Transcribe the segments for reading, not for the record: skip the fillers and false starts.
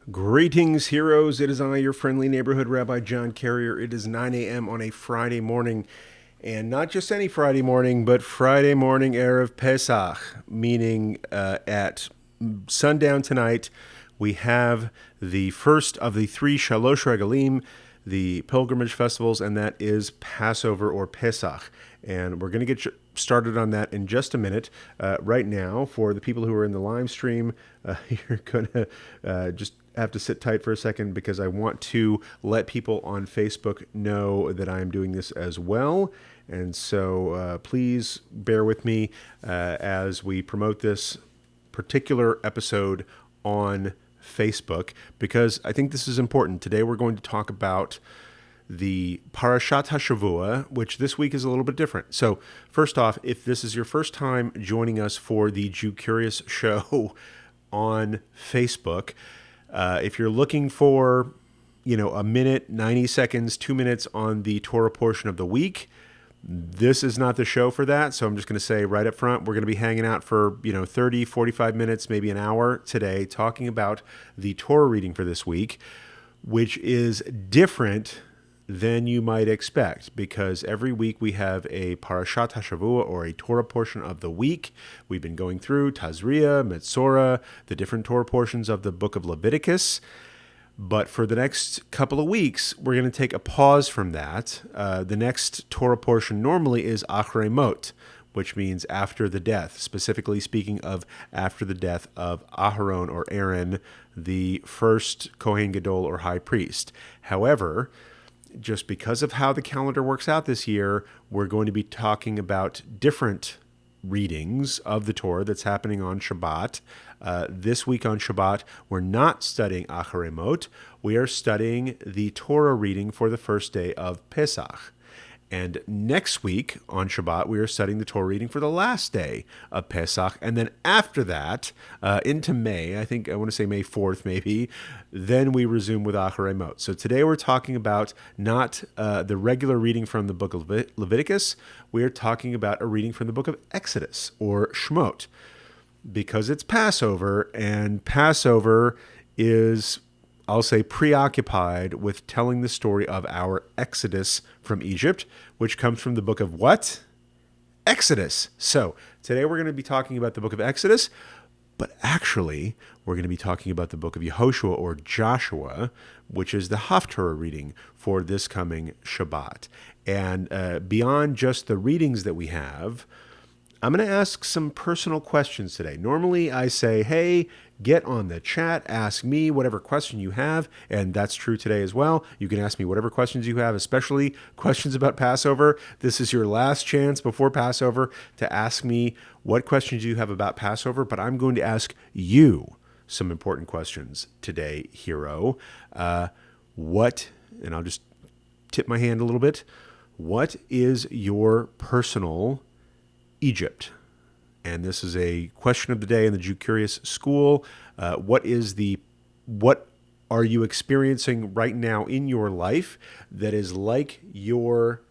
Greetings, heroes. It is I, your friendly neighborhood Rabbi John Carrier. It is 9 a.m. on a Friday morning, and not just any Friday morning, but Friday morning Erev Pesach, meaning at sundown tonight, we have the first of the three Shalosh Regalim, the pilgrimage festivals, and that is Passover or Pesach. And we're going to get started on that in just a minute. Right now, for the people who are in the live stream, you're going to just have to sit tight for a second because I want to let people on Facebook know that I am doing this as well. And so please bear with me as we promote this particular episode on Facebook, because I think this is important. Today we're going to talk about the Parashat Hashavua, which this week is a little bit different. So first off, if this is your first time joining us for the Jew Curious show on Facebook, if you're looking for, a minute, 90 seconds, 2 minutes on the Torah portion of the week, this is not the show for that. So I'm just going to say right up front, we're going to be hanging out for, 30, 45 minutes, maybe an hour today, talking about the Torah reading for this week, which is different than you might expect, because every week we have a Parashat Hashavua, or a Torah portion of the week. We've been going through Tazria, Metzora, the different Torah portions of the book of Leviticus. But for the next couple of weeks, we're going to take a pause from that. The next Torah portion normally is Achrei Mot, which means after the death, specifically speaking of after the death of Aharon or Aaron, the first Kohen Gadol or high priest. However, just because of how the calendar works out this year, we're going to be talking about different readings of the Torah that's happening on Shabbat. This week on Shabbat, we're not studying Acharei Mot. We are studying the Torah reading for the first day of Pesach. And next week on Shabbat, we are studying the Torah reading for the last day of Pesach. And then after that, into May, I want to say May 4th maybe, then we resume with Acharei Mot. So today we're talking about not the regular reading from the book of Leviticus. We are talking about a reading from the book of Exodus, or Shmot, because it's Passover, and Passover is, I'll say, preoccupied with telling the story of our exodus from Egypt, which comes from the book of what? Exodus. So today we're going to be talking about the book of Exodus, but actually we're going to be talking about the book of Yehoshua or Joshua, which is the Haftarah reading for this coming Shabbat. And beyond just the readings that we have, I'm going to ask some personal questions today. Normally I say, hey, get on the chat, ask me whatever question you have, and that's true today as well. You can ask me whatever questions you have, especially questions about Passover. This is your last chance before Passover to ask me what questions you have about Passover, but I'm going to ask you some important questions today, hero. And I'll just tip my hand a little bit. What is your personal Egypt? And this is a question of the day in the Jew Curious School. What are you experiencing right now in your life that is like your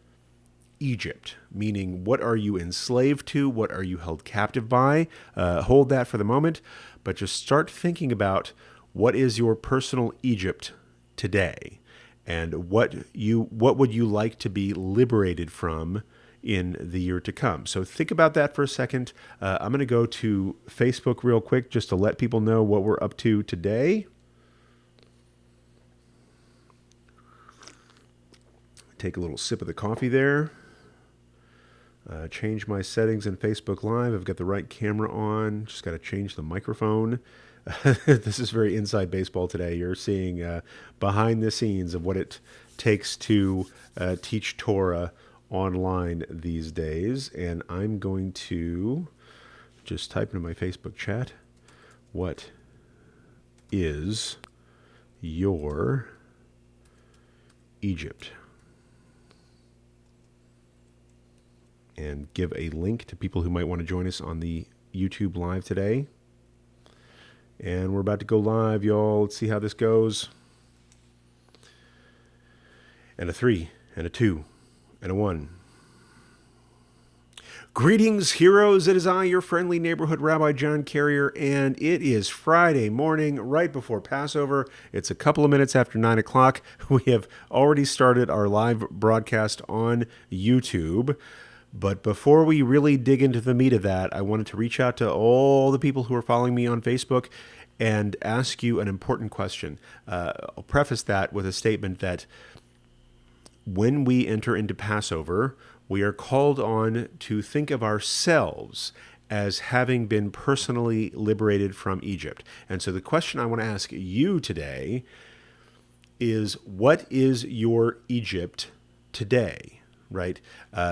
Egypt? Meaning, what are you enslaved to? What are you held captive by? Hold that for the moment, but just start thinking about what is your personal Egypt today, and what would you like to be liberated from in the year to come. So think about that for a second. I'm going to go to Facebook real quick just to let people know what we're up to today. Take a little sip of the coffee there. Change my settings in Facebook Live. I've got the right camera on. Just got to change the microphone. This is very inside baseball today. You're seeing behind the scenes of what it takes to teach Torah online these days. And I'm going to just type into my Facebook chat, what is your Egypt? And give a link to people who might want to join us on the YouTube live today. And we're about to go live, y'all. Let's see how this goes. And a 3, and a 2, and a 1. Greetings, heroes. It is I, your friendly neighborhood Rabbi John Carrier, and it is Friday morning, right before Passover. It's a couple of minutes after 9 o'clock. We have already started our live broadcast on YouTube. But before we really dig into the meat of that, I wanted to reach out to all the people who are following me on Facebook and ask you an important question. I'll preface that with a statement that when we enter into Passover, we are called on to think of ourselves as having been personally liberated from Egypt. And so the question I want to ask you today is, what is your Egypt today? Right?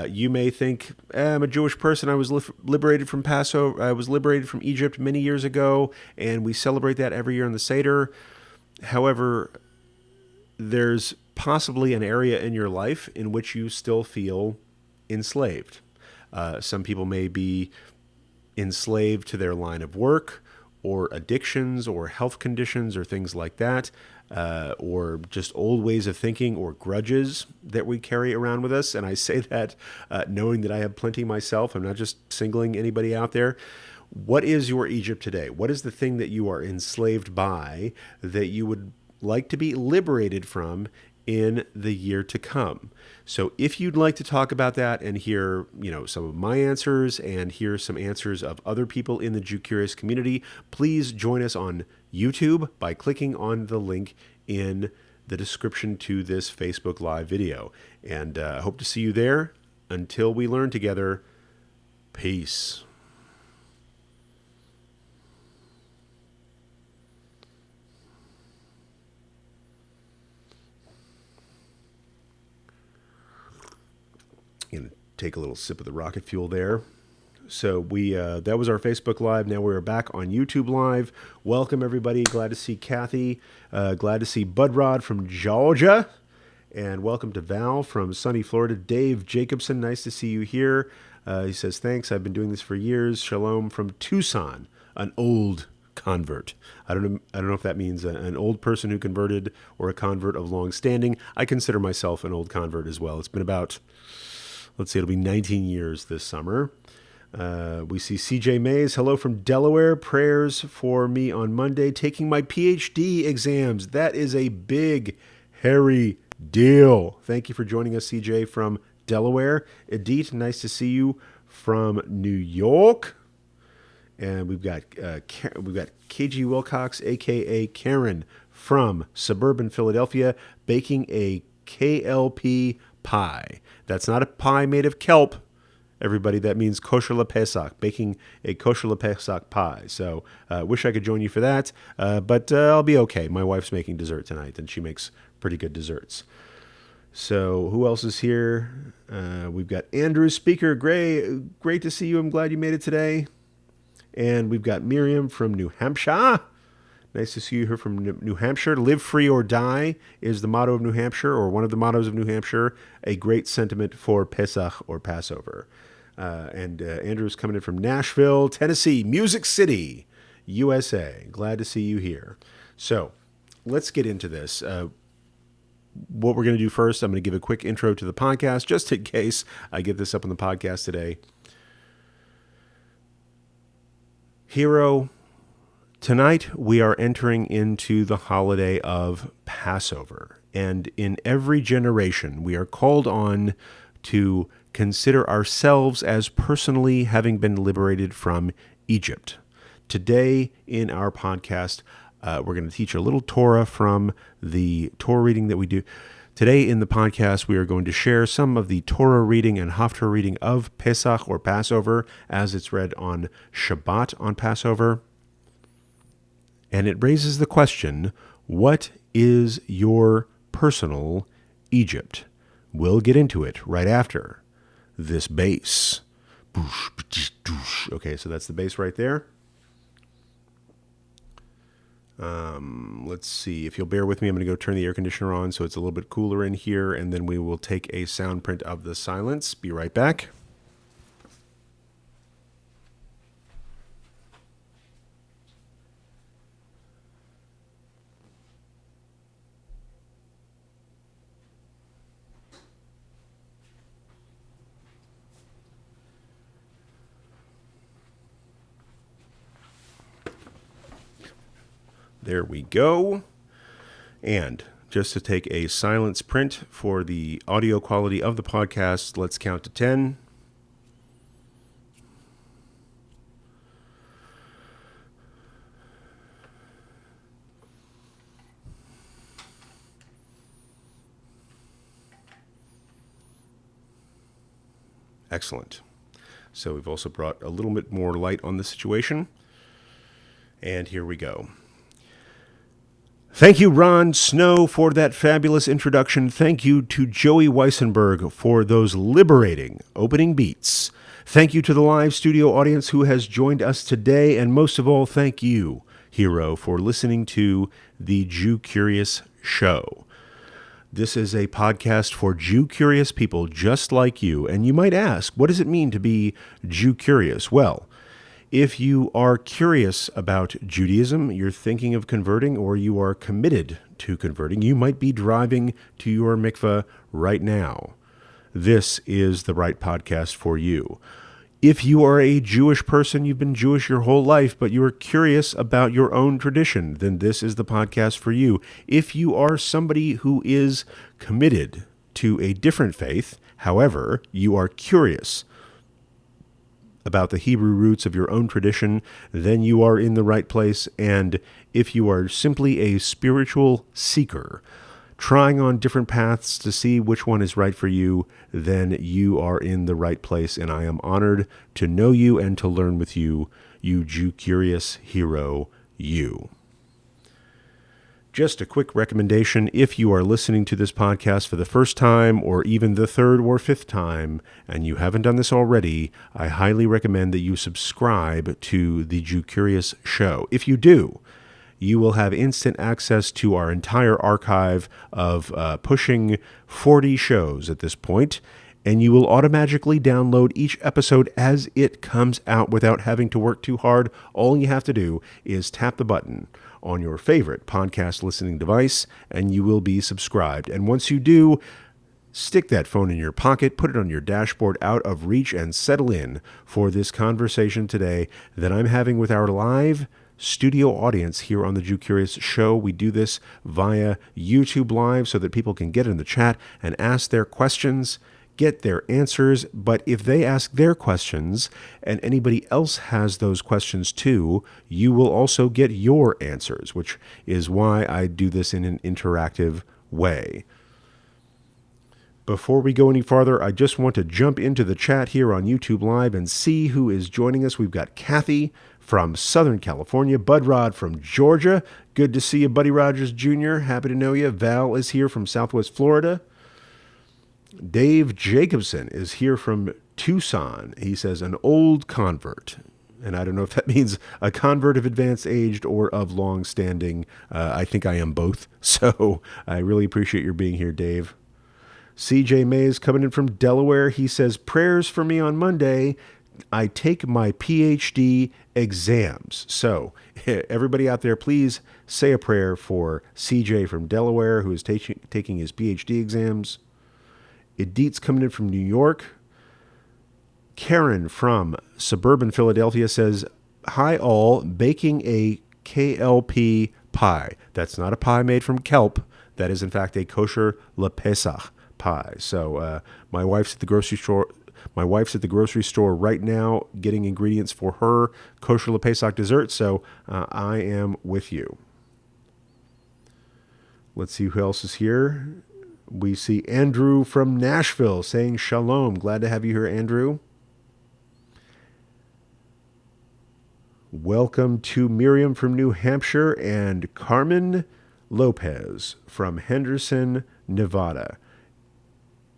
You may think, I'm a Jewish person. I was liberated from Passover. I was liberated from Egypt many years ago, and we celebrate that every year in the Seder. However, there's possibly an area in your life in which you still feel enslaved. Some people may be enslaved to their line of work or addictions or health conditions or things like that, or just old ways of thinking or grudges that we carry around with us. And I say that knowing that I have plenty myself. I'm not just singling anybody out there. What is your Egypt today? What is the thing that you are enslaved by that you would like to be liberated from in the year to come? So if you'd like to talk about that and hear, some of my answers and hear some answers of other people in the Jew Curious community, please join us on YouTube by clicking on the link in the description to this Facebook Live video. And I hope to see you there. Until we learn together, peace. Gonna take a little sip of the rocket fuel there. So that was our Facebook Live. Now we're back on YouTube Live. Welcome everybody. Glad to see Kathy. Glad to see Budrod from Georgia. And welcome to Val from sunny Florida. Dave Jacobson, nice to see you here. He says, thanks. I've been doing this for years. Shalom from Tucson, an old convert. I don't know if that means an old person who converted or a convert of long standing. I consider myself an old convert as well. It's been about, let's see, it'll be 19 years this summer. We see CJ Mays. Hello from Delaware. Prayers for me on Monday. Taking my PhD exams. That is a big, hairy deal. Thank you for joining us, CJ from Delaware. Edith, nice to see you from New York. And we've got KG Wilcox, a.k.a. Karen, from suburban Philadelphia, baking a KLP pie. That's not a pie made of kelp, everybody. That means kosher LePesach, baking a kosher LePesach pie. So wish I could join you for that, but I'll be okay. My wife's making dessert tonight, and she makes pretty good desserts. So who else is here? We've got Andrew Speaker. Great to see you. I'm glad you made it today. And we've got Miriam from New Hampshire. Nice to see you here from New Hampshire. Live free or die is the motto of New Hampshire, or one of the mottos of New Hampshire. A great sentiment for Pesach or Passover. And Andrew's coming in from Nashville, Tennessee, Music City, USA. Glad to see you here. So let's get into this. What we're going to do first, I'm going to give a quick intro to the podcast, just in case I get this up on the podcast today. Hero, tonight we are entering into the holiday of Passover. And in every generation, we are called on to consider ourselves as personally having been liberated from Egypt. Today in our podcast, we're going to teach a little Torah from the Torah reading that we do. Today in the podcast, we are going to share some of the Torah reading and Haftarah reading of Pesach or Passover as it's read on Shabbat on Passover. And it raises the question, what is your personal Egypt? We'll get into it right after this bass. Okay, so that's the bass right there. Let's see. If you'll bear with me, I'm going to go turn the air conditioner on so it's a little bit cooler in here, and then we will take a sound print of the silence. Be right back. There we go. And just to take a silence print for the audio quality of the podcast, let's count to 10. Excellent. So we've also brought a little bit more light on the situation. And here we go. Thank you, Ron Snow, for that fabulous introduction. Thank you to Joey Weissenberg for those liberating opening beats. Thank you to the live studio audience who has joined us today. And most of all, thank you, Hero, for listening to the Jew Curious Show. This is a podcast for Jew curious people just like you. And you might ask, what does it mean to be Jew curious? Well, if you are curious about Judaism, you're thinking of converting, or you are committed to converting, you might be driving to your mikveh right now. This is the right podcast for you. If you are a Jewish person, you've been Jewish your whole life, but you are curious about your own tradition, then this is the podcast for you. If you are somebody who is committed to a different faith, however, you are curious about the Hebrew roots of your own tradition, then you are in the right place. And if you are simply a spiritual seeker, trying on different paths to see which one is right for you, then you are in the right place. And I am honored to know you and to learn with you, you Jew curious hero, you. Just a quick recommendation, if you are listening to this podcast for the first time or even the third or fifth time, and you haven't done this already, I highly recommend that you subscribe to the Jew Curious Show. If you do, you will have instant access to our entire archive of pushing 40 shows at this point, and you will automatically download each episode as it comes out without having to work too hard. All you have to do is tap the button on your favorite podcast listening device, and you will be subscribed. And once you do, stick that phone in your pocket, put it on your dashboard out of reach, and settle in for this conversation today that I'm having with our live studio audience here on the Jew Curious Show. We do this via YouTube Live so that people can get in the chat and ask their questions, get their answers. But if they ask their questions and anybody else has those questions too, you will also get your answers, which is why I do this in an interactive way. Before we go any farther, I just want to jump into the chat here on YouTube Live and see who is joining us. We've got Kathy from Southern California, Bud Rod from Georgia. Good to see you, Buddy Rogers Jr. Happy to know you. Val is here from Southwest Florida. Dave Jacobson is here from Tucson. He says, an old convert. And I don't know if that means a convert of advanced age or of long standing. I think I am both. So I really appreciate your being here, Dave. CJ Mays coming in from Delaware. He says, prayers for me on Monday. I take my PhD exams. So everybody out there, please say a prayer for CJ from Delaware, who is taking his PhD exams. Edith's coming in from New York. Karen from suburban Philadelphia says, hi all, baking a KLP pie. That's not a pie made from kelp. That is in fact a kosher LePesach pie. So my wife's at the grocery store. My wife's at the grocery store right now getting ingredients for her kosher LePesach dessert. So I am with you. Let's see who else is here. We see Andrew from Nashville saying shalom. Glad to have you here, Andrew. Welcome to Miriam from New Hampshire and Carmen Lopez from Henderson, Nevada.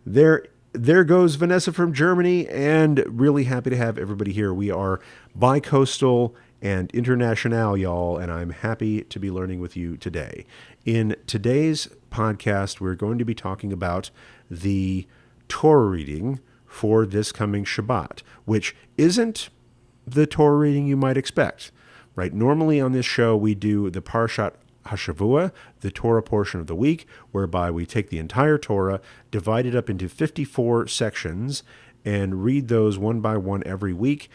There goes Vanessa from Germany, and really happy to have everybody here. We are bi-coastal and international, y'all, and I'm happy to be learning with you today. In today's podcast, we're going to be talking about the Torah reading for this coming Shabbat, which isn't the Torah reading you might expect, right? Normally on this show, we do the Parashat Hashavua, the Torah portion of the week, whereby we take the entire Torah, divide it up into 54 sections, and read those one by one every week.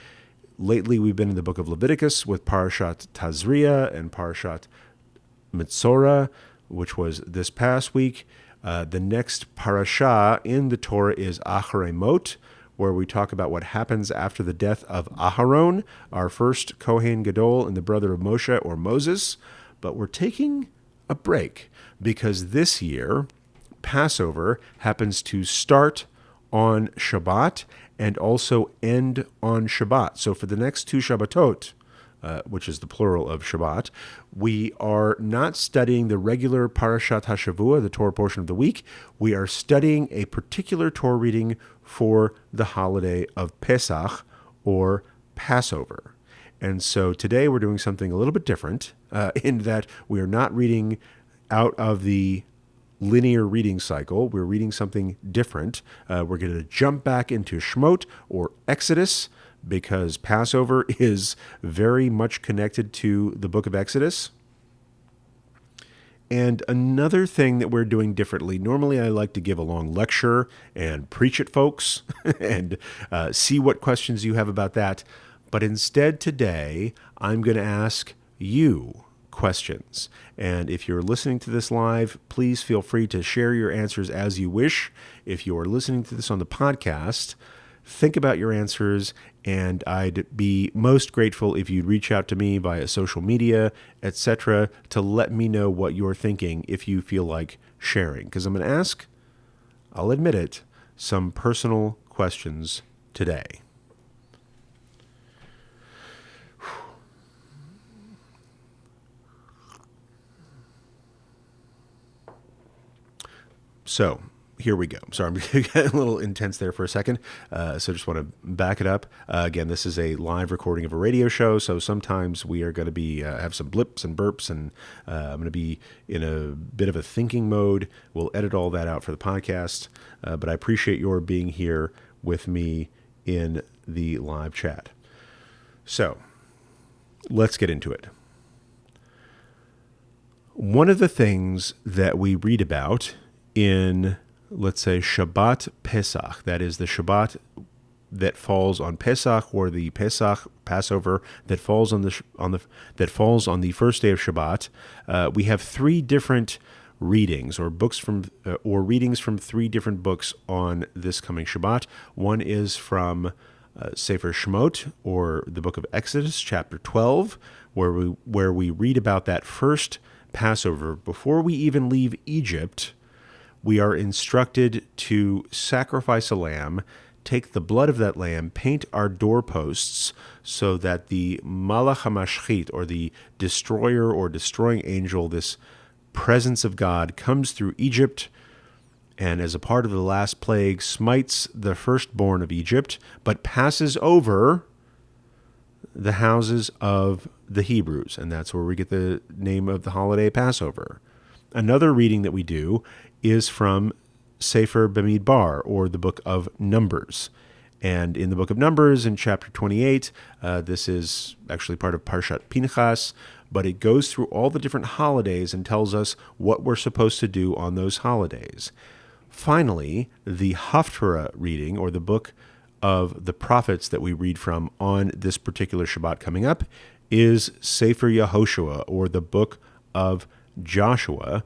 Lately, we've been in the book of Leviticus with Parashat Tazria and Parashat Mitzorah, which was this past week. The next parasha in the Torah is Acharei Mot, where we talk about what happens after the death of Aharon, our first Kohen Gadol and the brother of Moshe, or Moses. But we're taking a break because this year, Passover happens to start on Shabbat and also end on Shabbat. So for the next two Shabbatot, which is the plural of Shabbat, we are not studying the regular Parashat Hashavua, the Torah portion of the week. We are studying a particular Torah reading for the holiday of Pesach, or Passover. And so today we're doing something a little bit different in that we are not reading out of the linear reading cycle. We're reading something different. We're going to jump back into Shemot, or Exodus, because Passover is very much connected to the book of Exodus. And another thing that we're doing differently, normally I like to give a long lecture and preach at folks and see what questions you have about that. But instead today, I'm going to ask you questions. And if you're listening to this live, please feel free to share your answers as you wish. If you are listening to this on the podcast, think about your answers, and I'd be most grateful if you'd reach out to me via social media, etc., to let me know what you're thinking if you feel like sharing. Because I'm going to ask, I'll admit it, some personal questions today. So here we go. Sorry, I'm getting a little intense there for a second. So just want to back it up. Again, this is a live recording of a radio show, so sometimes we are going to be have some blips and burps, and I'm going to be in a bit of a thinking mode. We'll edit all that out for the podcast, but I appreciate your being here with me in the live chat. So let's get into it. One of the things that we read about in, let's say, Shabbat Pesach, that is the Shabbat that falls on Pesach, or the Pesach Passover that falls on the first day of Shabbat, we have three different readings or books from or readings from three different books on this coming Shabbat. One is from Sefer Shemot, or the book of Exodus, chapter 12, where we read about that first Passover before we even leave Egypt. We are instructed to sacrifice a lamb, take the blood of that lamb, paint our doorposts so that the Malach HaMashchit, or the destroyer or destroying angel, this presence of God, comes through Egypt and as a part of the last plague smites the firstborn of Egypt, but passes over the houses of the Hebrews. And that's where we get the name of the holiday Passover. Another reading that we do is from Sefer Bamidbar, or the book of Numbers. And in the book of Numbers, in chapter 28, this is actually part of Parashat Pinchas, but it goes through all the different holidays and tells us what we're supposed to do on those holidays. Finally, the Haftarah reading, or the book of the prophets that we read from on this particular Shabbat coming up, is Sefer Yehoshua, or the book of Joshua.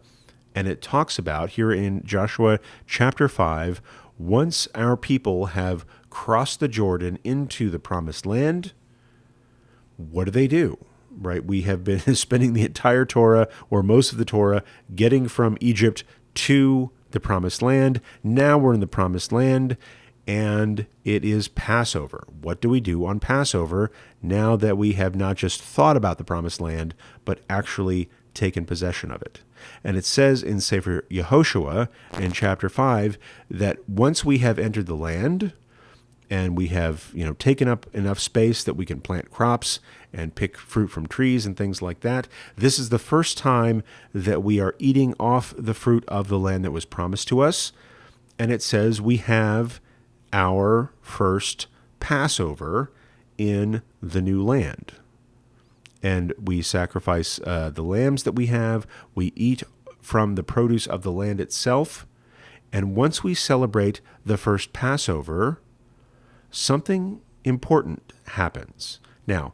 And it talks about, here in Joshua chapter 5, once our people have crossed the Jordan into the promised land, what do? Right? We have been spending the entire Torah, or most of the Torah, getting from Egypt to the promised land. Now we're in the promised land, and it is Passover. What do we do on Passover now that we have not just thought about the promised land, but actually taken possession of it? And it says in Sefer Yehoshua in chapter 5 that once we have entered the land and we have, taken up enough space that we can plant crops and pick fruit from trees and things like that, this is the first time that we are eating off the fruit of the land that was promised to us. And it says we have our first Passover in the new land. And we sacrifice the lambs that we have. We eat from the produce of the land itself. And once we celebrate the first Passover, something important happens. Now,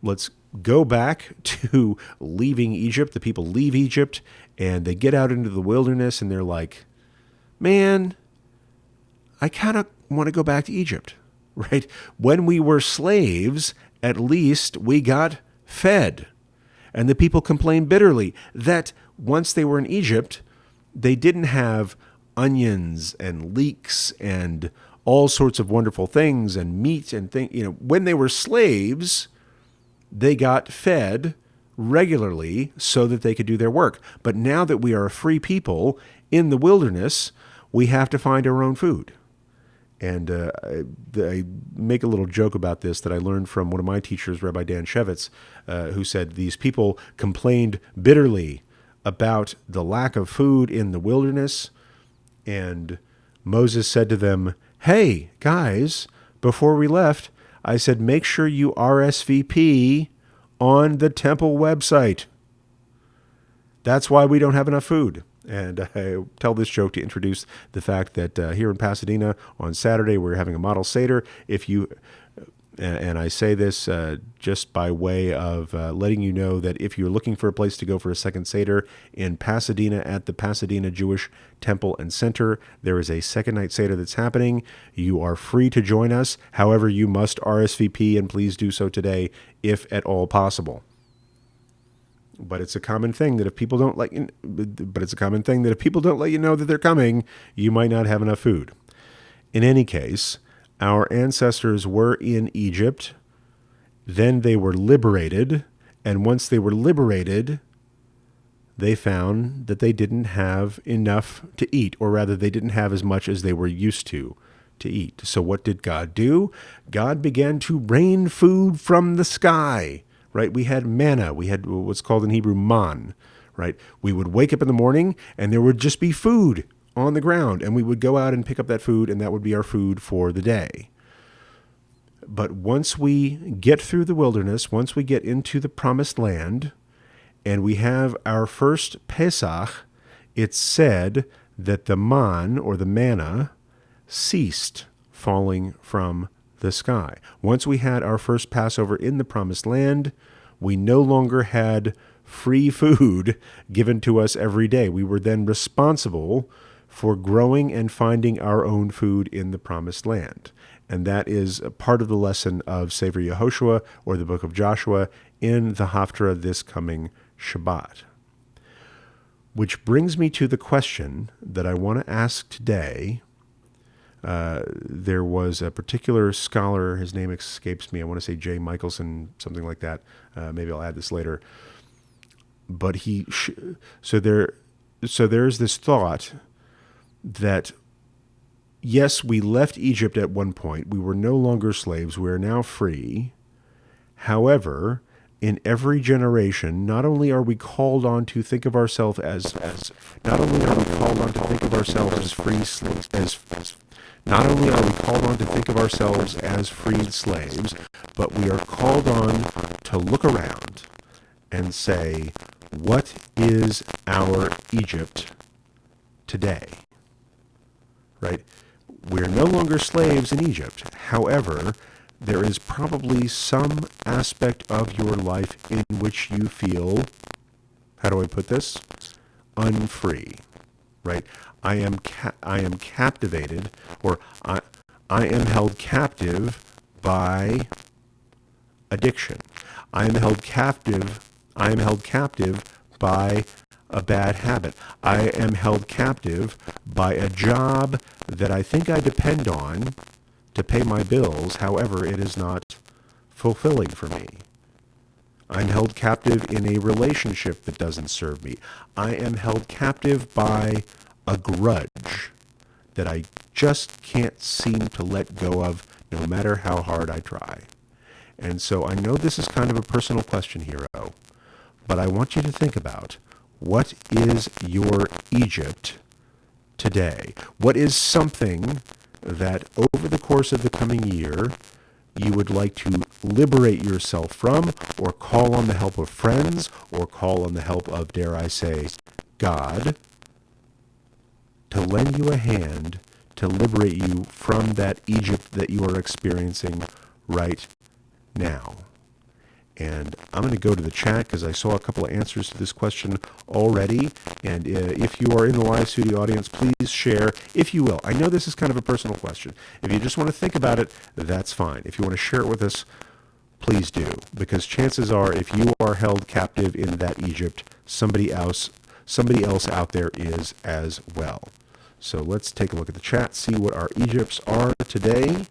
let's go back to leaving Egypt. The people leave Egypt and they get out into the wilderness and they're like, man, I kind of want to go back to Egypt, right? When we were slaves, at least we got fed. And the people complained bitterly that once they were in Egypt, they didn't have onions and leeks and all sorts of wonderful things and meat and things. When they were slaves, they got fed regularly so that they could do their work. But now that we are a free people in the wilderness, we have to find our own food. And I make a little joke about this that I learned from one of my teachers, Rabbi Dan Shevitz, who said these people complained bitterly about the lack of food in the wilderness. And Moses said to them, hey, guys, before we left, I said, make sure you RSVP on the temple website. That's why we don't have enough food. And I tell this joke to introduce the fact that here in Pasadena on Saturday, we're having a model Seder. And I say this just by way of letting you know that if you're looking for a place to go for a second Seder in Pasadena at the Pasadena Jewish Temple and Center, there is a second night Seder that's happening. You are free to join us. However, you must RSVP, and please do so today if at all possible. But it's a common thing that if people don't let you know that they're coming, you might not have enough food. In any case, our ancestors were in Egypt, then they were liberated, and once they were liberated, they found that they didn't have enough to eat, or rather they didn't have as much as they were used to eat. So what did God do? God began to rain food from the sky. Right? We had manna. We had what's called in Hebrew man, right? We would wake up in the morning and there would just be food on the ground, and we would go out and pick up that food, and that would be our food for the day. But once we get through the wilderness, once we get into the promised land, and we have our first Pesach, it's said that the man, or the manna, ceased falling from the sky. Once we had our first Passover in the promised land, we no longer had free food given to us every day. We were then responsible for growing and finding our own food in the promised land. And that is a part of the lesson of Sefer Yehoshua, or the book of Joshua, in the Haftarah this coming Shabbat. Which brings me to the question that I want to ask today. There was a particular scholar, his name escapes me, I want to say J. Michelson, something like that. Maybe I'll add this later. But so there's this thought that, yes, we left Egypt at one point. We were no longer slaves. We are now free. However, in every generation, not only are we called on to think of ourselves as free slaves, not only are we called on to think of ourselves as freed slaves, but we are called on to look around and say, what is our Egypt today? Right? We're no longer slaves in Egypt. However, there is probably some aspect of your life in which you feel, how do I put this? Unfree, right? I am captivated, or I am held captive by addiction. I am held captive by a bad habit. I am held captive by a job that I think I depend on to pay my bills. However, it is not fulfilling for me. I'm held captive in a relationship that doesn't serve me. I am held captive by a grudge that I just can't seem to let go of, no matter how hard I try. And so I know this is kind of a personal question, Hero, but I want you to think about, what is your Egypt today? What is something that over the course of the coming year you would like to liberate yourself from, or call on the help of friends, or call on the help of, dare I say, God, to lend you a hand to liberate you from that Egypt that you are experiencing right now? And I'm going to go to the chat because I saw a couple of answers to this question already. And if you are in the live studio audience, please share, if you will. I know this is kind of a personal question. If you just want to think about it, that's fine. If you want to share it with us, please do. Because chances are, if you are held captive in that Egypt, somebody else out there is as well. So let's take a look at the chat, see what our Egypts are today.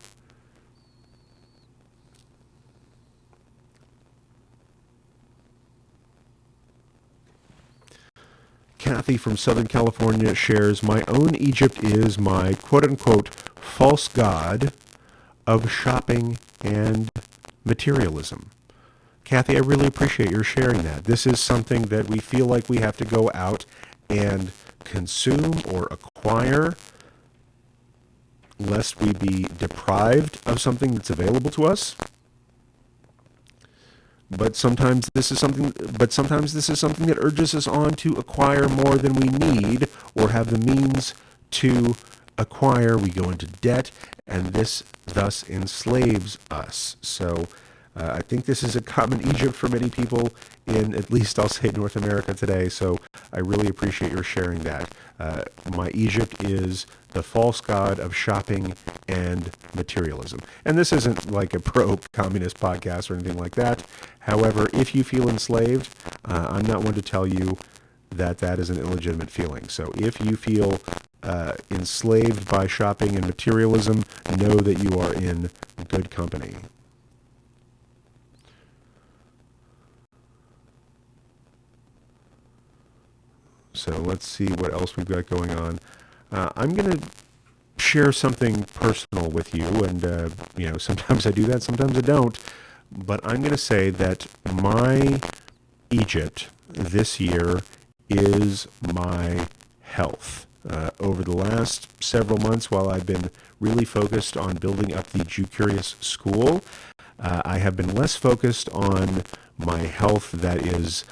Kathy from Southern California shares, my own Egypt is my quote-unquote false god of shopping and materialism. Kathy, I really appreciate your sharing that. This is something that we feel like we have to go out and consume or acquire lest we be deprived of something that's available to us. But sometimes this is something that urges us on to acquire more than we need or have the means to acquire. We go into debt, and this thus enslaves us. So I think this is a common Egypt for many people in, at least I'll say, North America today. So I really appreciate your sharing that. My Egypt is the false god of shopping and materialism. And this isn't like a pro-communist podcast or anything like that. However, if you feel enslaved, I'm not one to tell you that that is an illegitimate feeling. So if you feel enslaved by shopping and materialism, know that you are in good company. So let's see what else we've got going on. I'm going to share something personal with you, and sometimes I do that, sometimes I don't. But I'm going to say that my Egypt this year is my health. Over the last several months, while I've been really focused on building up the Jew Curious School, I have been less focused on my health, that is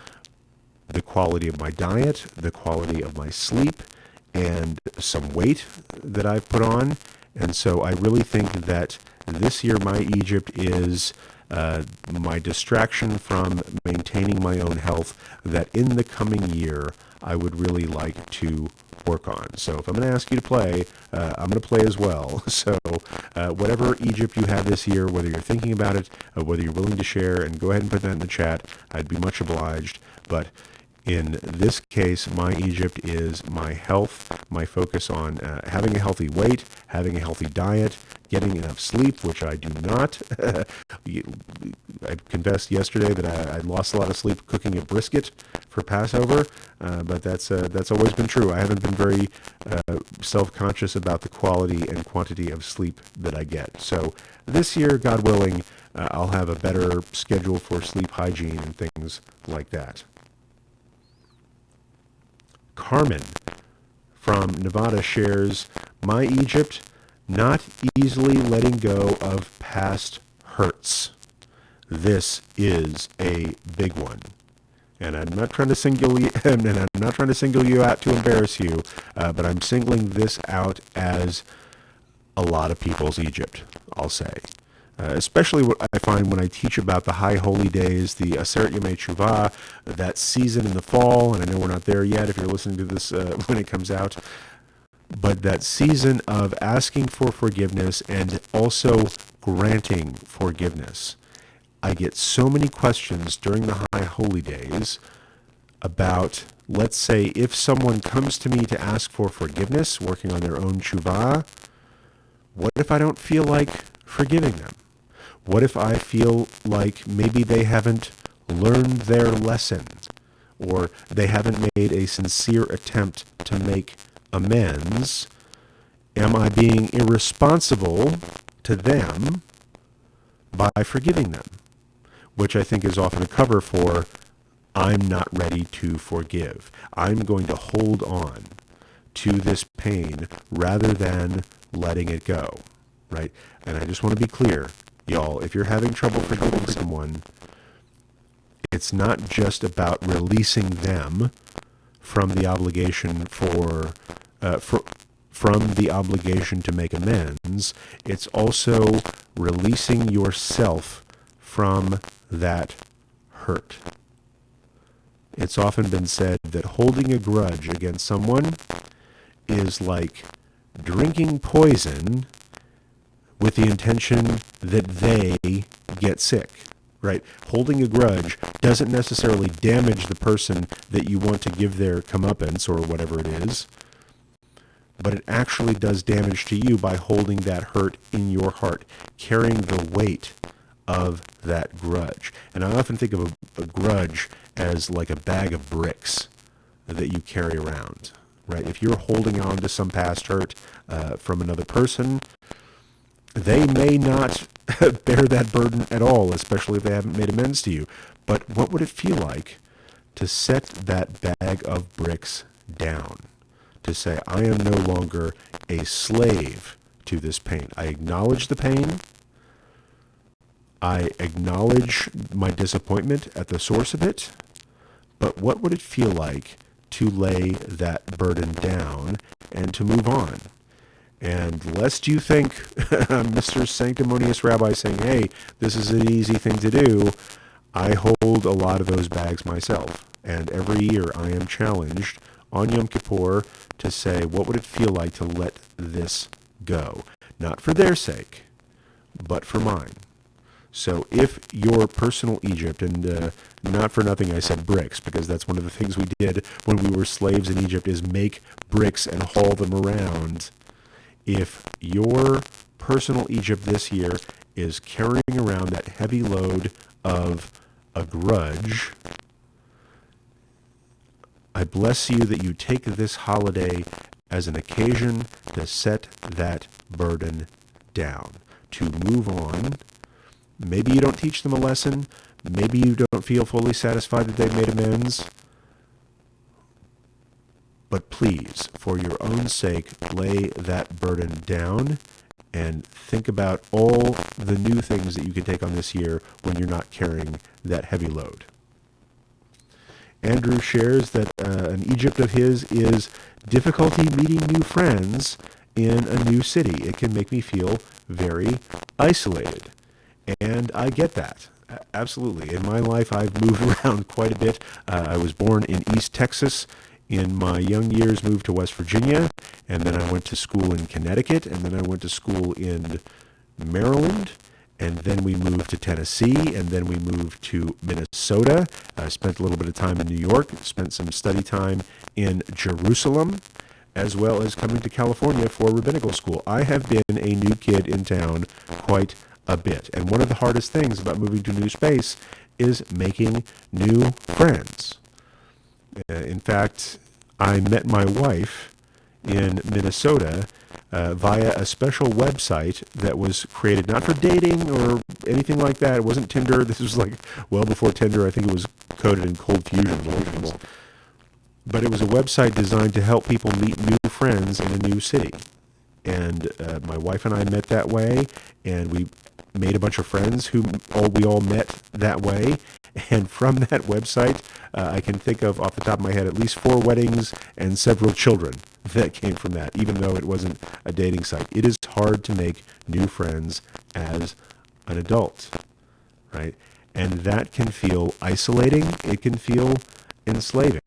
the quality of my diet, the quality of my sleep, and some weight that I've put on. And so I really think that this year my Egypt is my distraction from maintaining my own health, that in the coming year I would really like to work on. So if I'm going to ask you to play, I'm going to play as well. So whatever Egypt you have this year, whether you're thinking about it, whether you're willing to share, and go ahead and put that in the chat, I'd be much obliged. But in this case, my Egypt is my health, my focus on having a healthy weight, having a healthy diet, getting enough sleep, which I do not. I confessed yesterday that I lost a lot of sleep cooking a brisket for Passover, but that's always been true. I haven't been very self-conscious about the quality and quantity of sleep that I get. So this year, God willing, I'll have a better schedule for sleep hygiene and things like that. Carmen from Nevada shares, my Egypt, not easily letting go of past hurts. This is a big one. And I'm not trying to single you out to embarrass you, but I'm singling this out as a lot of people's Egypt, I'll say. Especially what I find when I teach about the high holy days, the Aseret Yemei Teshuvah, that season in the fall, and I know we're not there yet if you're listening to this when it comes out, but that season of asking for forgiveness and also granting forgiveness. I get so many questions during the high holy days about, let's say, if someone comes to me to ask for forgiveness, working on their own teshuvah, what if I don't feel like forgiving them? What if I feel like maybe they haven't learned their lesson, or they haven't made a sincere attempt to make amends? Am I being irresponsible to them by forgiving them? Which I think is often a cover for, I'm not ready to forgive. I'm going to hold on to this pain rather than letting it go, right? And I just want to be clear, y'all, if you're having trouble forgiving someone, it's not just about releasing them from the obligation from the obligation to make amends. It's also releasing yourself from that hurt. It's often been said that holding a grudge against someone is like drinking poison with the intention that they get sick, right? Holding a grudge doesn't necessarily damage the person that you want to give their comeuppance or whatever it is, but it actually does damage to you by holding that hurt in your heart, carrying the weight of that grudge. And I often think of a grudge as like a bag of bricks that you carry around, right? If you're holding on to some past hurt from another person, they may not bear that burden at all, especially if they haven't made amends to you. But what would it feel like to set that bag of bricks down? To say, I am no longer a slave to this pain. I acknowledge the pain. I acknowledge my disappointment at the source of it. But what would it feel like to lay that burden down and to move on? And lest you think Mr. Sanctimonious Rabbi saying, hey, this is an easy thing to do, I hold a lot of those bags myself. And every year I am challenged on Yom Kippur to say, what would it feel like to let this go? Not for their sake, but for mine. So if your personal Egypt, and not for nothing I said bricks, because that's one of the things we did when we were slaves in Egypt, is make bricks and haul them around. If your personal Egypt this year is carrying around that heavy load of a grudge, I bless you that you take this holiday as an occasion to set that burden down, to move on. Maybe you don't teach them a lesson. Maybe you don't feel fully satisfied that they've made amends. But please, for your own sake, lay that burden down and think about all the new things that you can take on this year when you're not carrying that heavy load. Andrew shares that an Egypt of his is difficulty meeting new friends in a new city. It can make me feel very isolated. And I get that. Absolutely. In my life, I've moved around quite a bit. I was born in East Texas. In my young years, moved to West Virginia, and then I went to school in Connecticut, and then I went to school in Maryland, and then we moved to Tennessee, and then we moved to Minnesota. I spent a little bit of time in New York, spent some study time in Jerusalem, as well as coming to California for rabbinical school. I have been a new kid in town quite a bit, and one of the hardest things about moving to a new space is making new friends. In fact, I met my wife in Minnesota via a special website that was created not for dating or anything like that. It wasn't Tinder. This was like well before Tinder. I think it was coded in Cold Fusion. But it was a website designed to help people meet new friends in a new city. And my wife and I met that way, and we made a bunch of friends who we all met that way. And from that website, I can think of off the top of my head at least 4 weddings and several children that came from that, even though it wasn't a dating site. It is hard to make new friends as an adult, right? And that can feel isolating. It can feel enslaving.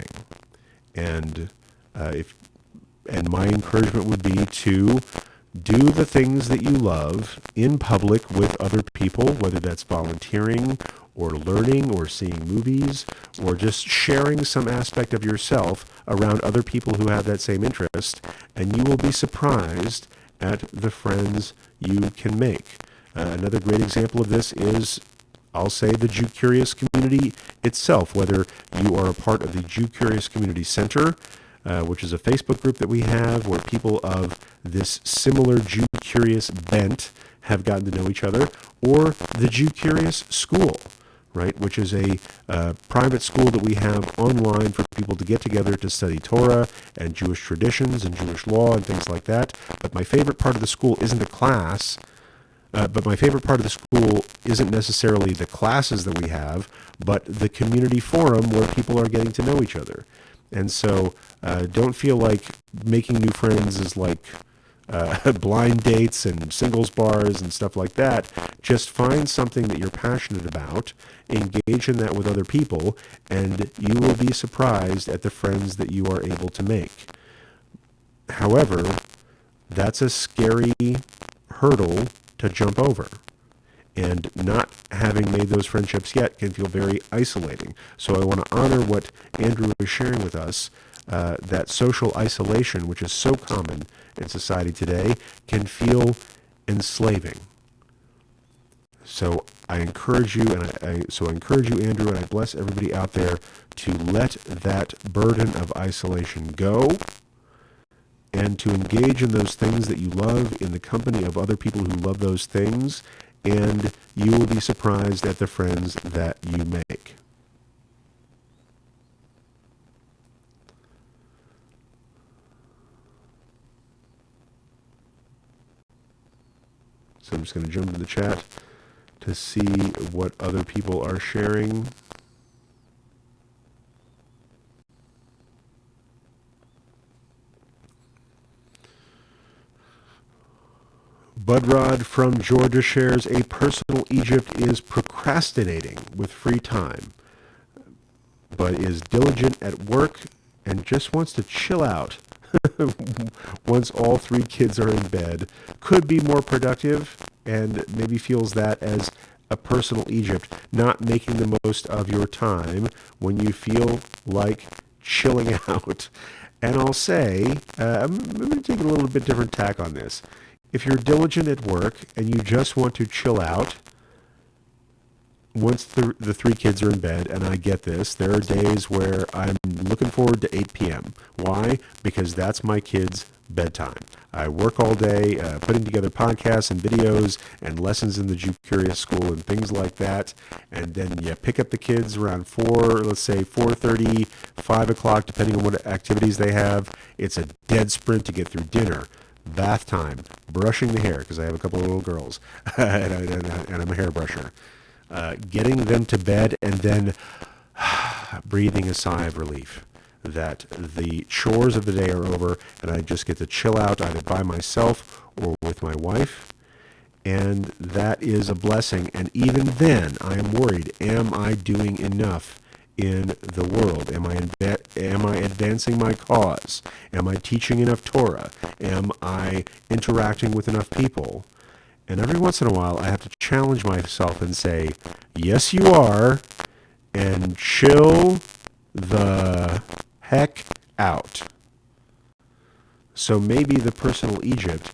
And my encouragement would be to do the things that you love in public with other people, whether that's volunteering or learning or seeing movies or just sharing some aspect of yourself around other people who have that same interest, and you will be surprised at the friends you can make. Another great example of this is, I'll say, the Jew Curious community itself, whether you are a part of the Jew Curious Community Center, which is a Facebook group that we have where people of this similar Jew Curious bent have gotten to know each other, or the Jew Curious School, right, which is a private school that we have online for people to get together to study Torah and Jewish traditions and Jewish law and things like that. But my favorite part of the school isn't the class, but my favorite part of the school isn't necessarily the classes that we have, but the community forum where people are getting to know each other. And so don't feel like making new friends is like blind dates and singles bars and stuff like that. Just find something that you're passionate about, engage in that with other people, and you will be surprised at the friends that you are able to make. However, that's a scary hurdle to jump over. And not having made those friendships yet can feel very isolating. So I want to honor what Andrew is sharing with us, that social isolation, which is so common in society today, can feel enslaving. So I encourage you, I encourage you, Andrew, and I bless everybody out there to let that burden of isolation go, and to engage in those things that you love in the company of other people who love those things, and you will be surprised at the friends that you make. So I'm just going to jump to the chat to see what other people are sharing. Budrod from Georgia shares, a personal Egypt is procrastinating with free time, but is diligent at work and just wants to chill out once all three kids are in bed. Could be more productive, and maybe feels that as a personal Egypt, not making the most of your time when you feel like chilling out. And I'll say, I'm going to take a little bit different tack on this. If you're diligent at work and you just want to chill out once the three kids are in bed, and I get this, there are days where I'm looking forward to 8 p.m. Why? Because that's my kids' bedtime. I work all day putting together podcasts and videos and lessons in the Jew Curious School and things like that, and then you pick up the kids around 4:30, 5 o'clock, depending on what activities they have. It's a dead sprint to get through dinner, bath time, brushing the hair, because I have a couple of little girls, and I'm a hairbrusher. Getting them to bed, and then breathing a sigh of relief that the chores of the day are over, and I just get to chill out either by myself or with my wife. And that is a blessing. And even then, I am worried, am I doing enough in the world? Am I advancing my cause? Am I teaching enough Torah? Am I interacting with enough people? And every once in a while, I have to challenge myself and say, yes, you are, and chill the heck out. So maybe the personal Egypt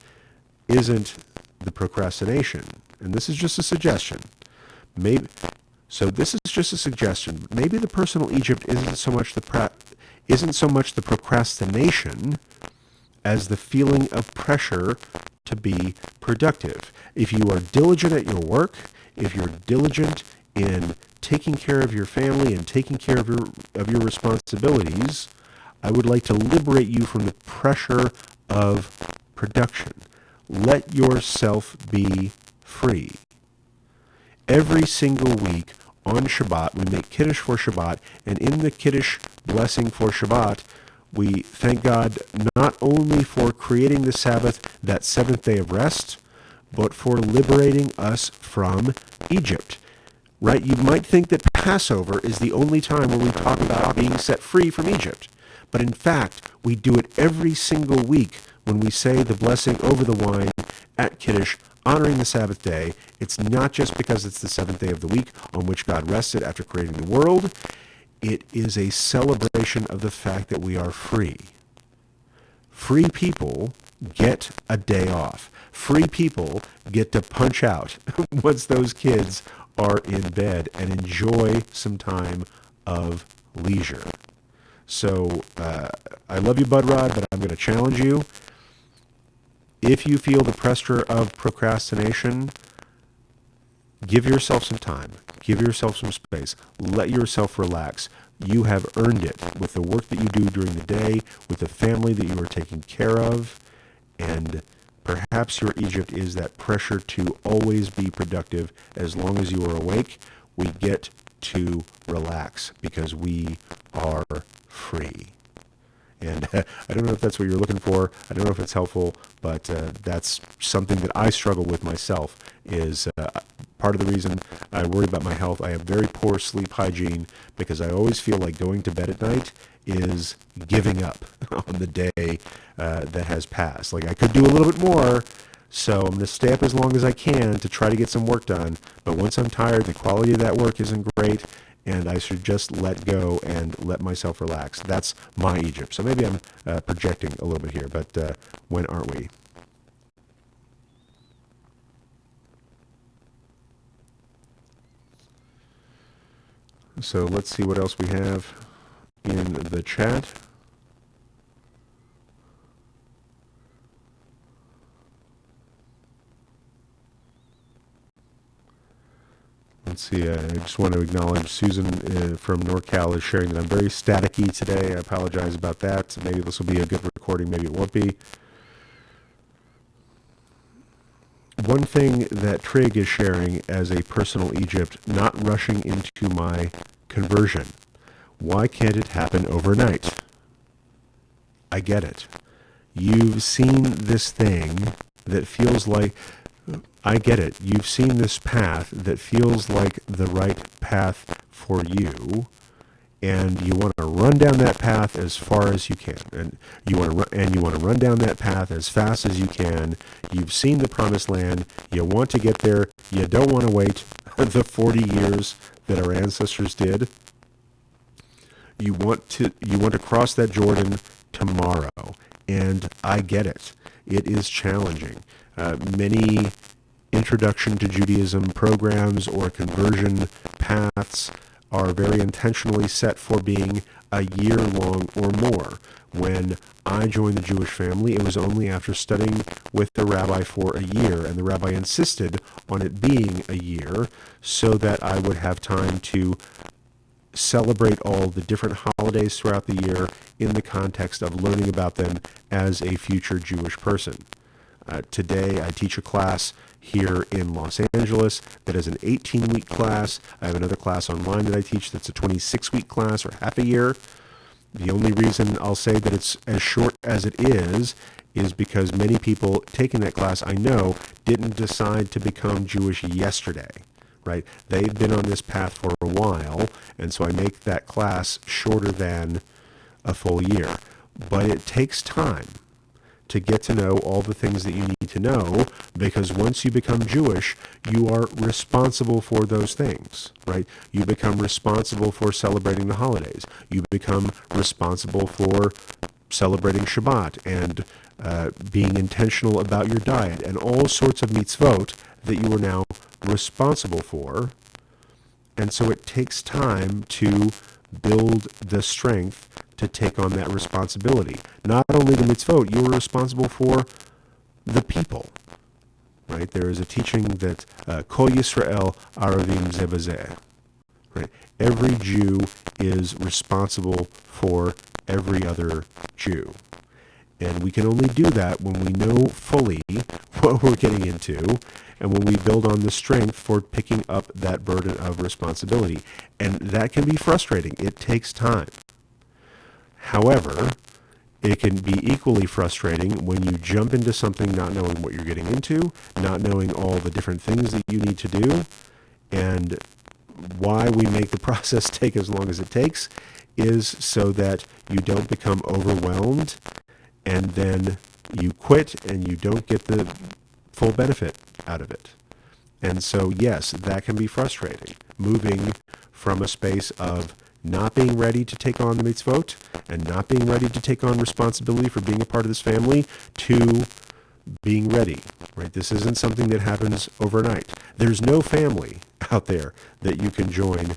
isn't the procrastination. And this is just a suggestion. Maybe the personal Egypt isn't so much the procrastination as the feeling of pressure to be productive. If you are diligent at your work, if you're diligent in taking care of your family and taking care of your responsibilities, I would like to liberate you from the pressure of production. Let yourself be free. Every single week on Shabbat, we make Kiddush for Shabbat, and in the Kiddush blessing for Shabbat, we thank God not only for creating the Sabbath, that seventh day of rest, but for liberating us from Egypt. Right? You might think that Passover is the only time where we talk about being set free from Egypt. But in fact, we do it every single week when we say the blessing over the wine at Kiddush, honoring the Sabbath day. It's not just because it's the seventh day of the week on which God rested after creating the world. It is a celebration of the fact that we are free. Free people get a day off. Free people get to punch out once those kids are in bed and enjoy some time of leisure. So I love you, Budrod, but I'm going to challenge you. If you feel the pressure of procrastination, give yourself some time. Give yourself some space. Let yourself relax. You have earned it with the work that you do during the day, with the family that you are taking care of, and perhaps your Egypt is that pressure to always be productive as long as you are awake. We get to relax because we are free. And I don't know if that's what you're looking for. I don't know if it's helpful, but that's something that I struggle with myself. Is part of the reason I worry about my health. I have very poor sleep hygiene because I always feel like going to bed at night is giving up on the day that has passed. Like I could do a little bit more, so I'm going to stay up as long as I can to try to get some work done. But once I'm tired, the quality of that work isn't great, and I should just let go and let myself relax. That's my Egypt. So maybe I'm projecting a little bit here, but when aren't we? So let's see what else we have in the chat. Let's see, I just want to acknowledge Susan from NorCal is sharing that I'm very staticky today. I apologize about that. Maybe this will be a good recording, maybe it won't be. One thing that Trig is sharing as a personal Egypt, not rushing into my conversion. Why can't it happen overnight? I get it. You've seen this thing that feels like, I get it. You've seen this path that feels like the right path for you, and you want to run down that path as far as you can, and you want to run down that path as fast as you can. You've seen the promised land. You want to get there. You don't want to wait the 40 years that our ancestors did. You want to cross that Jordan tomorrow, and I get it. It is challenging. Many introduction to Judaism programs or conversion paths are very intentionally set for being a year long or more. When I joined the Jewish family, it was only after studying with the rabbi for a year, and the rabbi insisted on it being a year so that I would have time to celebrate all the different holidays throughout the year in the context of learning about them as a future Jewish person. Today, I teach a class here in Los Angeles that is an 18-week class. I have another class online that I teach that's a 26-week class or half a year. The only reason I'll say that it's as short as it is because many people taking that class, I know, didn't decide to become Jewish yesterday. Right? They've been on this path for a while, and so I make that class shorter than a full year. But it takes time to get to know all the things that you need to know, because once you become Jewish, you are responsible for those things, right? You become responsible for celebrating the holidays. You become responsible for celebrating Shabbat and being intentional about your diet and all sorts of mitzvot that you are now responsible for. And so it takes time to build the strength to take on that responsibility. Not only the mitzvot, you're responsible for the people, right? There is a teaching that Kol Yisrael Aravim Ze B'Zeh, right? Every Jew is responsible for every other Jew. And we can only do that when we know fully what we're getting into and when we build on the strength for picking up that burden of responsibility. And that can be frustrating. It takes time. However, it can be equally frustrating when you jump into something not knowing what you're getting into, not knowing all the different things that you need to do. And why we make the process take as long as it takes is so that you don't become overwhelmed and then you quit and you don't get the full benefit out of it. And so, yes, that can be frustrating, moving from a space of not being ready to take on the mitzvot and not being ready to take on responsibility for being a part of this family to being ready, right? This isn't something that happens overnight. There's no family out there that you can join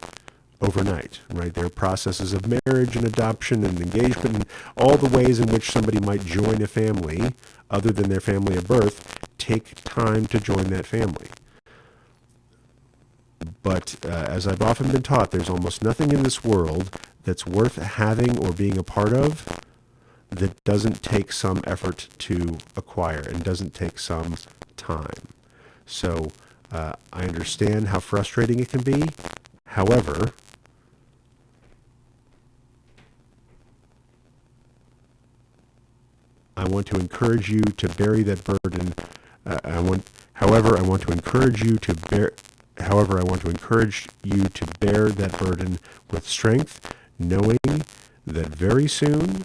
overnight, right? There are processes of marriage and adoption and engagement and all the ways in which somebody might join a family other than their family of birth take time to join that family. But as I've often been taught, there's almost nothing in this world that's worth having or being a part of that doesn't take some effort to acquire and doesn't take some time. So I understand how frustrating it can be. However, I want to encourage you to bury that burden. However, I want to encourage you to bear that burden with strength, knowing that very soon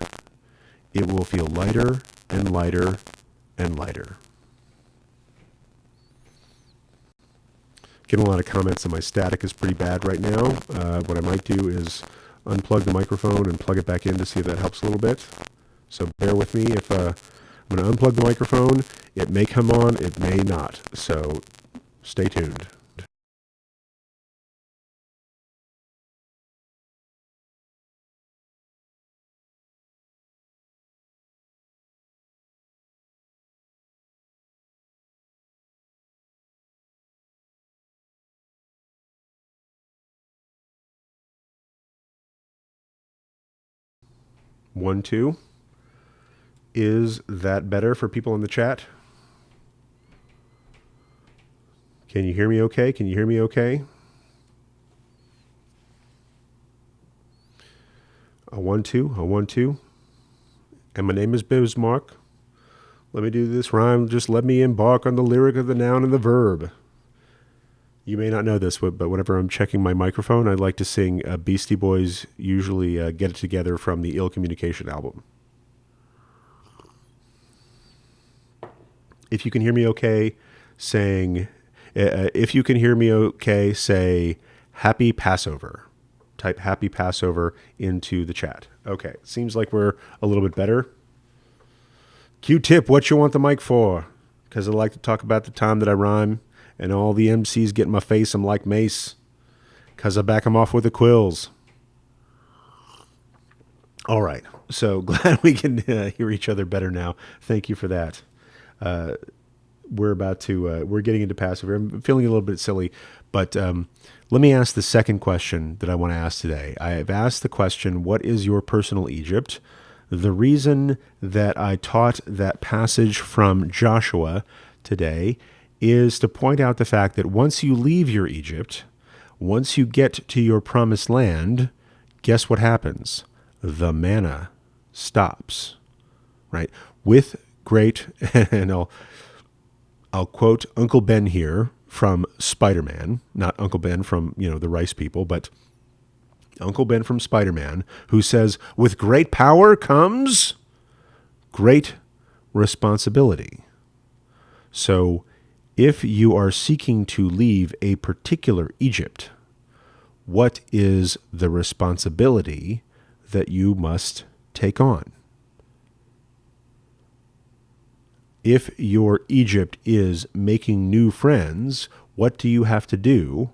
it will feel lighter and lighter and lighter. Getting a lot of comments that my static is pretty bad right now. What I might do is unplug the microphone and plug it back in to see if that helps a little bit. So bear with me. If I'm going to unplug the microphone, it may come on, it may not. So stay tuned. One, two. Is that better for people in the chat? Can you hear me okay? Can you hear me okay? A 1, 2, a 1, 2. And my name is Bismarck. Let me do this rhyme. Just let me embark on the lyric of the noun and the verb. You may not know this, but whenever I'm checking my microphone, I like to sing Beastie Boys, usually Get It Together from the Ill Communication album. If you can hear me okay, say Happy Passover. Type Happy Passover into the chat. Okay, seems like we're a little bit better. Q-Tip, what you want the mic for? Because I like to talk about the time that I rhyme, and all the MCs get in my face. I'm like Mace, because I back them off with the quills. All right, so glad we can hear each other better now. Thank you for that. We're getting into Passover. I'm feeling a little bit silly, but let me ask the second question that I want to ask today. I have asked the question, what is your personal Egypt? The reason that I taught that passage from Joshua today is to point out the fact that once you leave your Egypt, once you get to your promised land, guess what happens? The manna stops, right? With great, and I'll quote Uncle Ben here from Spider-Man, not Uncle Ben from, the Rice People, but Uncle Ben from Spider-Man, who says, with great power comes great responsibility. So if you are seeking to leave a particular Egypt, what is the responsibility that you must take on? If your Egypt is making new friends, what do you have to do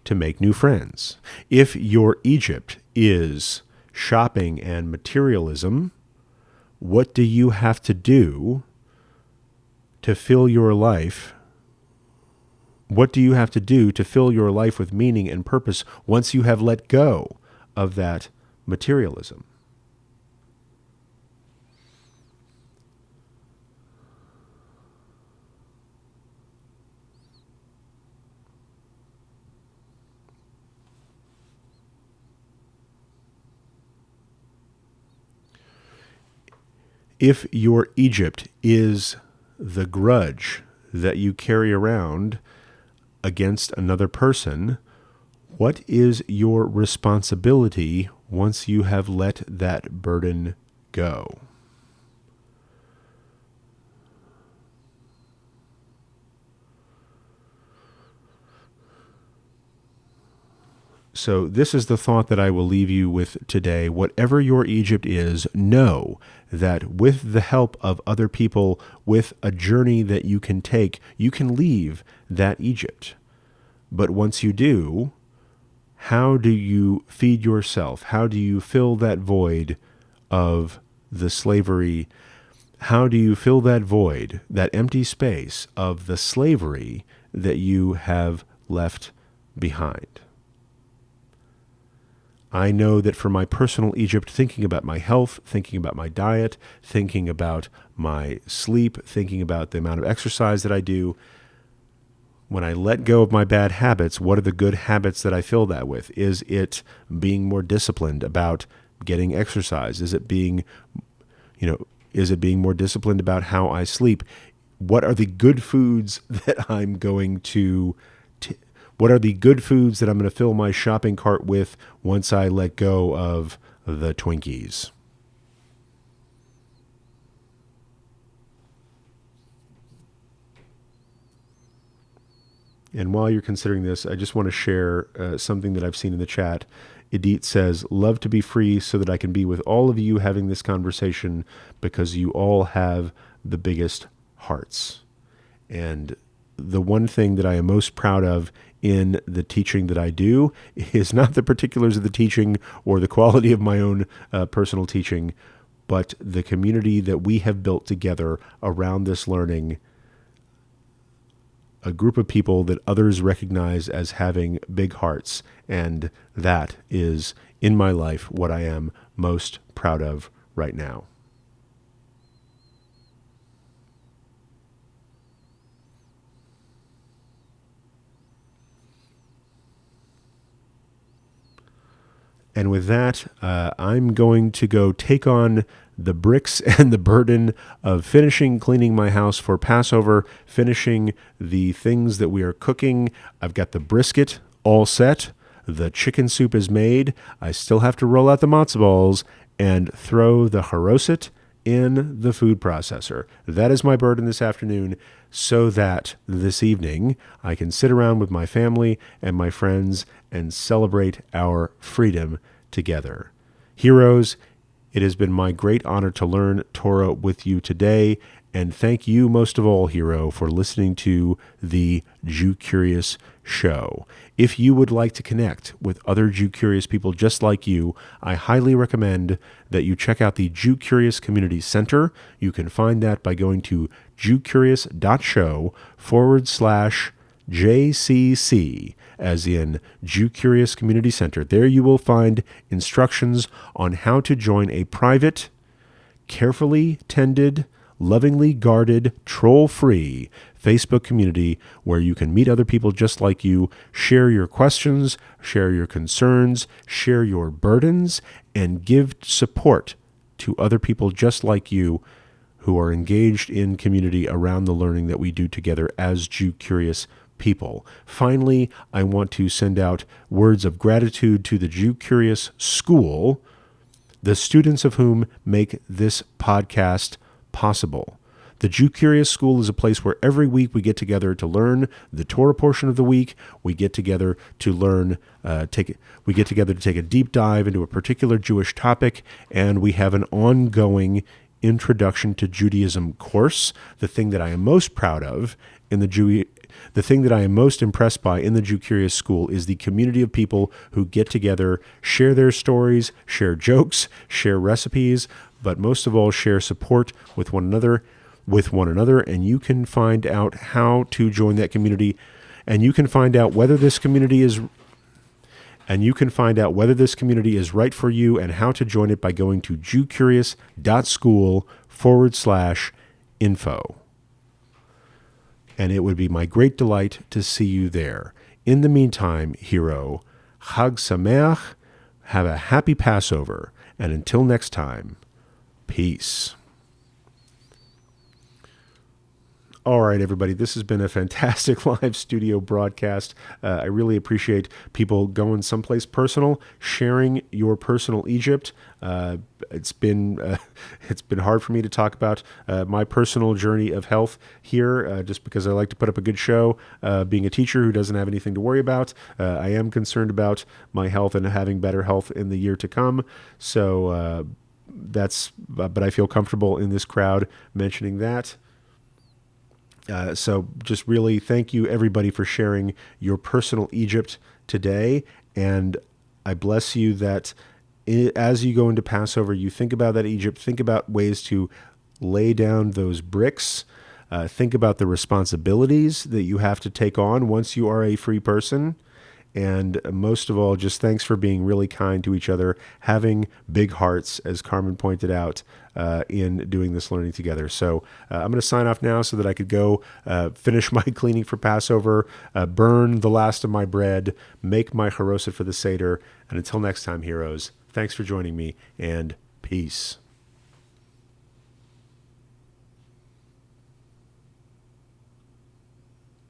to make new friends? If your Egypt is shopping and materialism, what do you have to do to fill your life? What do you have to do to fill your life with meaning and purpose once you have let go of that materialism? If your Egypt is the grudge that you carry around against another person, what is your responsibility once you have let that burden go? So this is the thought that I will leave you with today. Whatever your Egypt is, know that with the help of other people, with a journey that you can take, you can leave that Egypt. But once you do, how do you feed yourself? How do you fill that void of the slavery? How do you fill that void, that empty space of the slavery that you have left behind? I know that for my personal Egypt, thinking about my health, thinking about my diet, thinking about my sleep, thinking about the amount of exercise that I do, when I let go of my bad habits, what are the good habits that I fill that with? Is it being more disciplined about getting exercise? Is it being, Is it being more disciplined about how I sleep? What are the good foods that I'm going to what are the good foods that I'm going to fill my shopping cart with once I let go of the Twinkies? And while you're considering this, I just want to share something that I've seen in the chat. Edith says, love to be free so that I can be with all of you having this conversation because you all have the biggest hearts. And the one thing that I am most proud of in the teaching that I do is not the particulars of the teaching or the quality of my own personal teaching, but the community that we have built together around this learning, a group of people that others recognize as having big hearts. And that is, in my life, what I am most proud of right now. And with that, I'm going to go take on the bricks and the burden of finishing cleaning my house for Passover, finishing the things that we are cooking. I've got the brisket all set. The chicken soup is made. I still have to roll out the matzo balls and throw the haroset in the food processor. That is my burden this afternoon, so that this evening I can sit around with my family and my friends and celebrate our freedom together. Heroes, it has been my great honor to learn Torah with you today, and thank you most of all, Hero, for listening to the Jew Curious Show. If you would like to connect with other Jew Curious people just like you, I highly recommend that you check out the Jew Curious Community Center. You can find that by going to jewcurious.show/JCC, as in Jew Curious Community Center. There you will find instructions on how to join a private, carefully tended, lovingly guarded, troll-free Facebook community where you can meet other people just like you, share your questions, share your concerns, share your burdens, and give support to other people just like you who are engaged in community around the learning that we do together as Jew Curious people. Finally, I want to send out words of gratitude to the Jew Curious School, the students of whom make this podcast possible. The Jew Curious School is a place where every week we get together to learn the Torah portion of the week. We get together to learn, we get together to take a deep dive into a particular Jewish topic, and we have an ongoing Introduction to Judaism course. The thing that I am most proud of in the thing that I am most impressed by in the Jew Curious School is the community of people who get together, share their stories, share jokes, share recipes, but most of all, share support with one another, and you can find out how to join that community, and you can find out whether this community is right for you and how to join it by going to jewcurious.school/info. And it would be my great delight to see you there. In the meantime, Hero, Chag Sameach, have a happy Passover, and until next time, peace. All right, everybody, this has been a fantastic live studio broadcast. I really appreciate people going someplace personal, sharing your personal Egypt. It's been hard for me to talk about my personal journey of health here, just because I like to put up a good show. Being a teacher who doesn't have anything to worry about, I am concerned about my health and having better health in the year to come. So but I feel comfortable in this crowd mentioning that. So just really thank you, everybody, for sharing your personal Egypt today. And I bless you that as you go into Passover, you think about that Egypt, think about ways to lay down those bricks, think about the responsibilities that you have to take on once you are a free person. And most of all, just thanks for being really kind to each other, having big hearts, as Carmen pointed out, in doing this learning together. So I'm going to sign off now so that I could go finish my cleaning for Passover, burn the last of my bread, make my haroset for the Seder. And until next time, heroes, thanks for joining me, and peace.